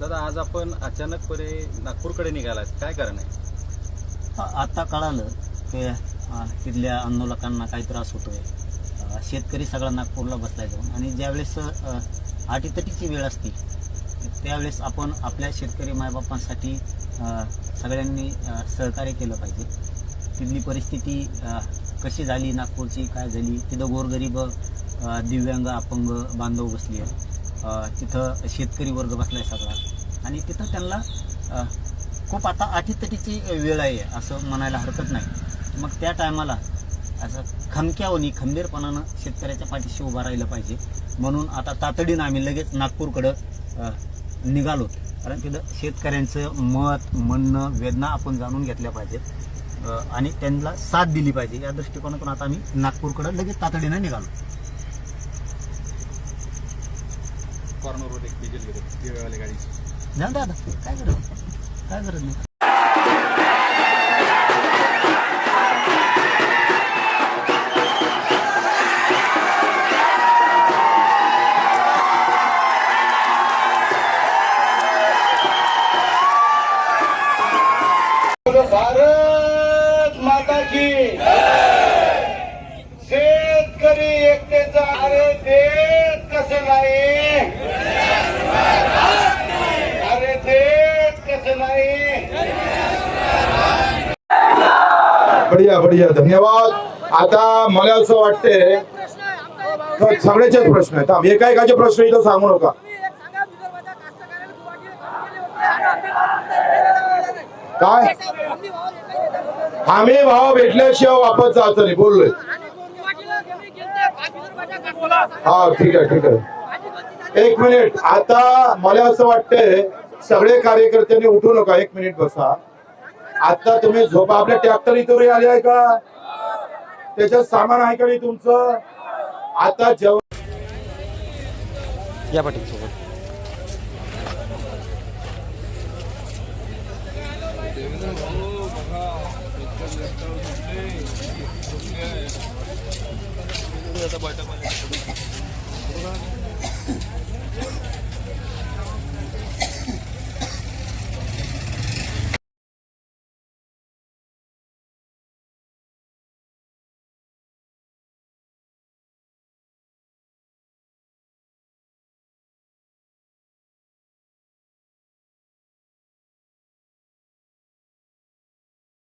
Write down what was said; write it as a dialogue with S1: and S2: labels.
S1: दादा आज आपण अचानकपणे नागपूरकडे निघालात, काय कारण आहे?
S2: आता कळालं की तिथल्या आंदोलकांना काही त्रास होतोय. शेतकरी सगळा नागपूरला बसलाय जाऊन, आणि ज्यावेळेस अटीतटीची वेळ असते त्यावेळेस आपण आपल्या शेतकरी मायबापांसाठी सगळ्यांनी सहकार्य केलं पाहिजे. तिथली परिस्थिती कशी झाली नागपूरची, काय झाली, तिथं गोरगरीब दिव्यांग अपंग बांधव बसली आहे, तिथं शेतकरी वर्ग बसलाय सगळा, आणि तिथं त्यांना खूप आता अटीतटीची वेळ आहे असं म्हणायला हरकत नाही. मग त्या टायमाला असं खंबीरपणानं शेतकऱ्याच्या पाठीशी उभा राहिलं पाहिजे. म्हणून आता तातडीनं आम्ही लगेच नागपूरकडं निघालो, कारण तिथं शेतकऱ्यांचं मत म्हणणं वेदना आपण जाणून घेतल्या पाहिजेत आणि त्यांना साथ दिली पाहिजे. या दृष्टिकोनातून आता आम्ही नागपूरकडं लगेच तातडीनं निघालो.
S1: कॉर्नरवर एक डिझेल घेतो गाडी
S2: जाऊ दादा, काय गरज नाही.
S3: भारत माता की शेतकरी एकतेचा अरे देत कसं नाही, अरे देत कसं नाही.
S4: बढिया बढिया, धन्यवाद. आता मला असं वाटतंय सगळ्याचेच प्रश्न आहेत. एकाचे प्रश्न इथं सांगू नका. काय हमी भाव भेटल्याशिवाय वापस जायचं नाही बोललोय. हा ठीक आहे. एक मिनिट, आता मला असं वाटतंय सगळे कार्यकर्त्यांनी उठू नका, 1 मिनिट बसा. आता तुम्ही झोपा. आपल्या ट्रॅक्टर इथं आले आहे का? त्याच्यात सामान आहे का नाही तुमचं? आता जेवण
S2: या पाटील सोबत
S1: आता बैठक